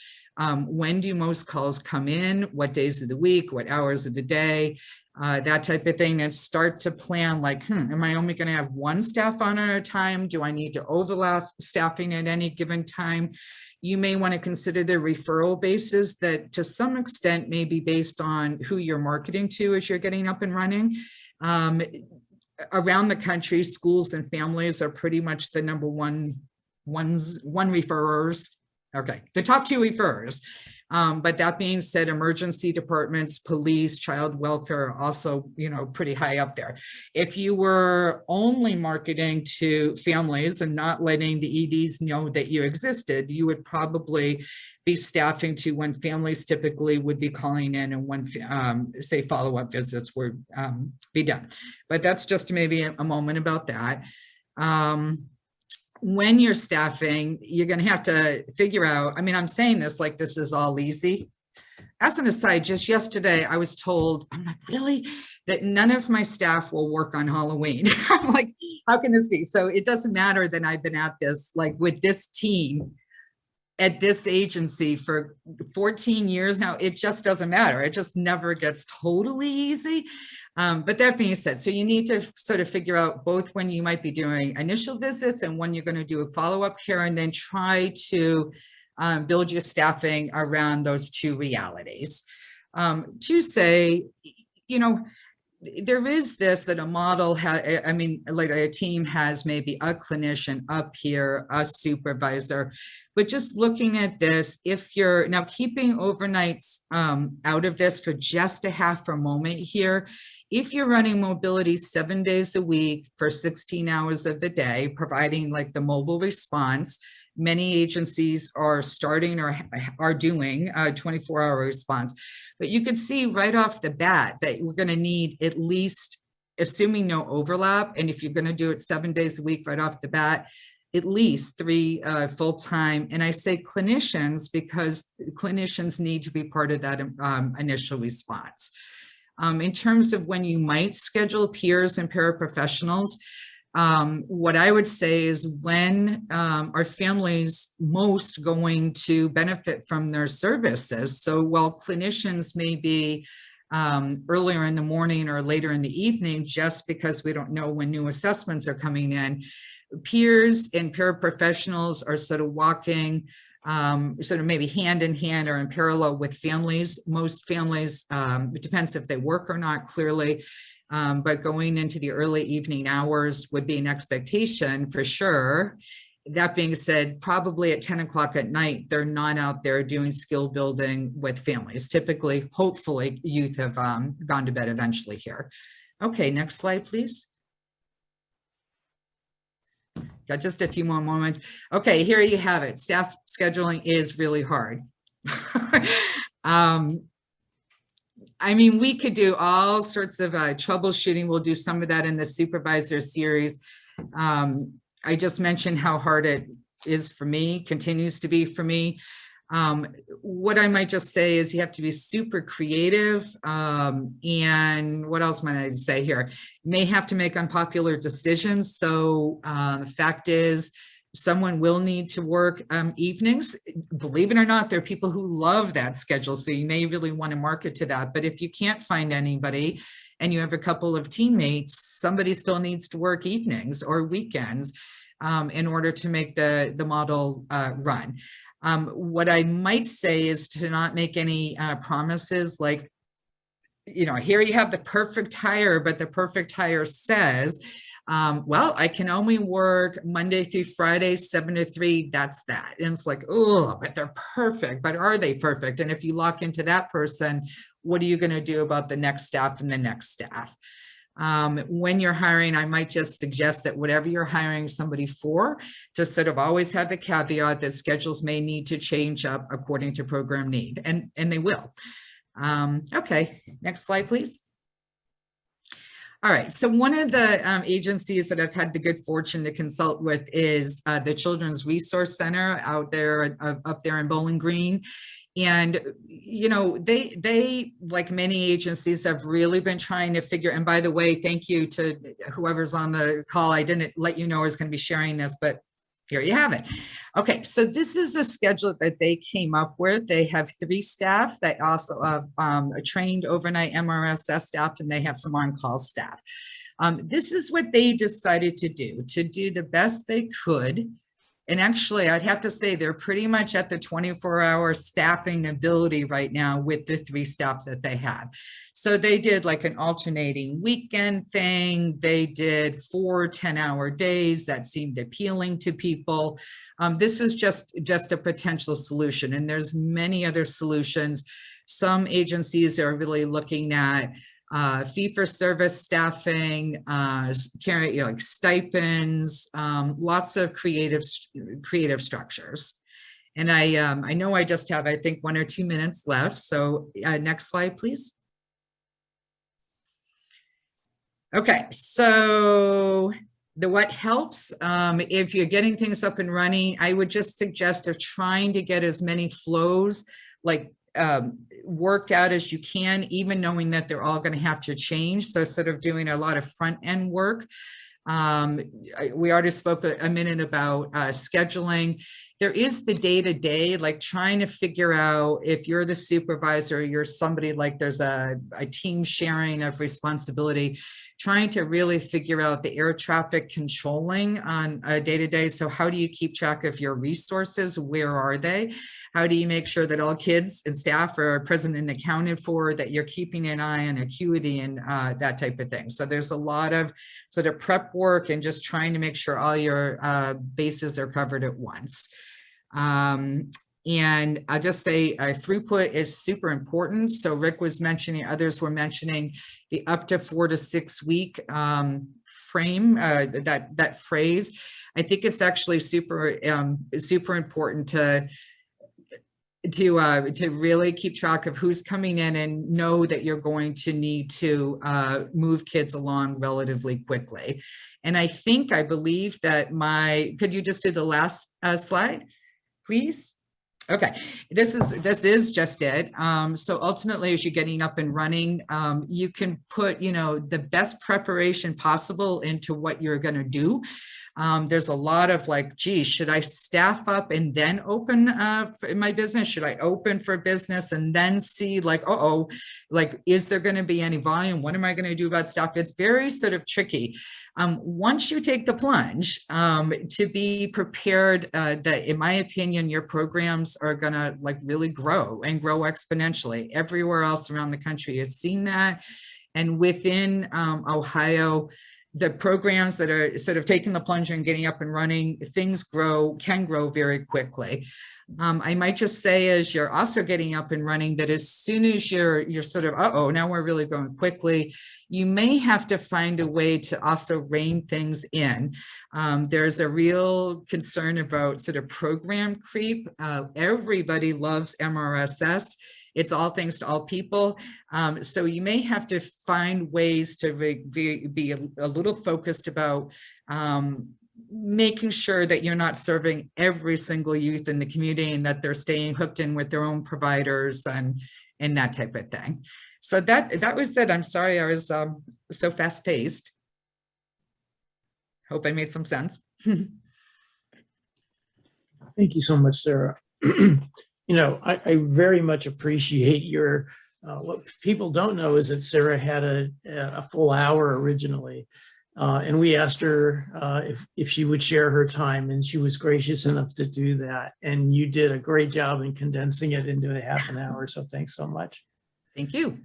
when do most calls come in, what days of the week, what hours of the day, that type of thing, and start to plan, like, am I only going to have one staff on at a time? Do I need to overlap staffing at any given time? You may want to consider the referral basis that to some extent may be based on who you're marketing to as you're getting up and running. Around the country, schools and families are pretty much the number one referrers. Okay, the top 2 referrers. But that being said, emergency departments, police, child welfare are also, pretty high up there. If you were only marketing to families and not letting the EDs know that you existed, you would probably be staffing to when families typically would be calling in and when, say, follow-up visits would be done. But that's just maybe a moment about that. When you're staffing, you're going to have to figure out, I mean, I'm saying this like this is all easy. As an aside, just yesterday, I was told, I'm like, really? That none of my staff will work on Halloween. I'm like, how can this be? So it doesn't matter that I've been at this, like with this team at this agency for 14 years now, it just doesn't matter. It just never gets totally easy. But that being said, so you need to sort of figure out both when you might be doing initial visits and when you're going to do a follow-up care, and then try to build your staffing around those 2 realities. To say, there is this, that a model like a team has maybe a clinician up here, a supervisor, but just looking at this, if you're now keeping overnights out of this for just a half a moment here, if you're running mobility 7 days a week for 16 hours of the day, providing like the mobile response, many agencies are starting or are doing a 24-hour response. But you can see right off the bat that we're going to need at least, assuming no overlap, and if you're going to do it 7 days a week right off the bat, at least 3 full-time. And I say clinicians because clinicians need to be part of that initial response. In terms of when you might schedule peers and paraprofessionals, what I would say is when are families most going to benefit from their services? So while clinicians may be earlier in the morning or later in the evening, just because we don't know when new assessments are coming in, peers and paraprofessionals are sort of walking sort of maybe hand in hand or in parallel with families. Most families, it depends if they work or not, clearly, but going into the early evening hours would be an expectation for sure. That being said, probably at 10 o'clock at night, they're not out there doing skill building with families. Typically, hopefully, youth have gone to bed eventually here. Okay, next slide, please. Got just a few more moments. Okay, here you have it. Staff scheduling is really hard. I mean, we could do all sorts of troubleshooting. We'll do some of that in the supervisor series. I just mentioned how hard it is for me, continues to be for me. What I might just say is you have to be super creative. And what else might I say here? You may have to make unpopular decisions. So the fact is, someone will need to work evenings. Believe it or not, there are people who love that schedule. So you may really want to market to that. But if you can't find anybody and you have a couple of teammates, somebody still needs to work evenings or weekends in order to make the model run. What I might say is to not make any promises like, you know, here you have the perfect hire, but the perfect hire says, well, I can only work Monday through Friday, 7 to 3, that's that. And it's like, oh, but they're perfect, but are they perfect? And if you lock into that person, what are you going to do about the next staff and the next staff? When you're hiring, I might just suggest that whatever you're hiring somebody for, just sort of always have a caveat that schedules may need to change up according to program need, and they will. Okay, next slide, please. All right, so one of the agencies that I've had the good fortune to consult with is the Children's Resource Center out there, up there in Bowling Green. And, you know, they, like many agencies, have really been trying to figure, and by the way, thank you to whoever's on the call. I didn't let you know I was going to be sharing this, but here you have it. Okay, so this is a schedule that they came up with. They have 3 staff that also have a trained overnight MRSS staff, and they have some on-call staff. This is what they decided to do the best they could. And actually, I'd have to say they're pretty much at the 24-hour staffing ability right now with the 3 staff that they have. So they did like an alternating weekend thing. They did 4 10-hour days that seemed appealing to people. This is just a potential solution. And there's many other solutions. Some agencies are really looking at fee-for-service staffing, like stipends, lots of creative structures. And I know I just have, I think, 1 or 2 minutes left. So next slide, please. Okay, so what helps, if you're getting things up and running, I would just suggest of trying to get as many flows like worked out as you can, even knowing that they're all going to have to change. So sort of doing a lot of front end work. We already spoke a minute about scheduling. There is the day-to-day, like trying to figure out if you're the supervisor, you're somebody like there's a team sharing of responsibility, trying to really figure out the air traffic controlling on a day-to-day. So how do you keep track of your resources? Where are they? How do you make sure that all kids and staff are present and accounted for, that you're keeping an eye on acuity and that type of thing? So there's a lot of sort of prep work and just trying to make sure all your bases are covered at once. And I'll just say throughput is super important. So Rick was mentioning, others were mentioning the up to 4 to 6 week frame, that phrase. I think it's actually super important to really keep track of who's coming in and know that you're going to need to move kids along relatively quickly. And I believe that could you just do the last slide, please? Okay, this is just it. So ultimately, as you're getting up and running, you can put, the best preparation possible into what you're going to do. There's a lot of like, geez, should I staff up and then open my business? Should I open for business and then see like, is there going to be any volume? What am I going to do about staff? It's very sort of tricky. Once you take the plunge, to be prepared that, in my opinion, your programs are going to like really grow and grow exponentially. Everywhere else around the country has seen that. And within Ohio, the programs that are sort of taking the plunge and getting up and running, things can grow very quickly. I might just say, as you're also getting up and running, that as soon as you're sort of, now we're really going quickly, you may have to find a way to also rein things in. There's a real concern about sort of program creep. Everybody loves MRSS. It's all things to all people. So you may have to find ways to be a little focused about making sure that you're not serving every single youth in the community and that they're staying hooked in with their own providers and that type of thing. So that was it. I'm sorry I was so fast paced. Hope I made some sense. Thank you so much, Sarah. You know, I very much appreciate your, what people don't know is that Sarah had a full hour originally. And we asked her if she would share her time, and she was gracious enough to do that. And you did a great job in condensing it into a half an hour. So thanks so much. Thank you.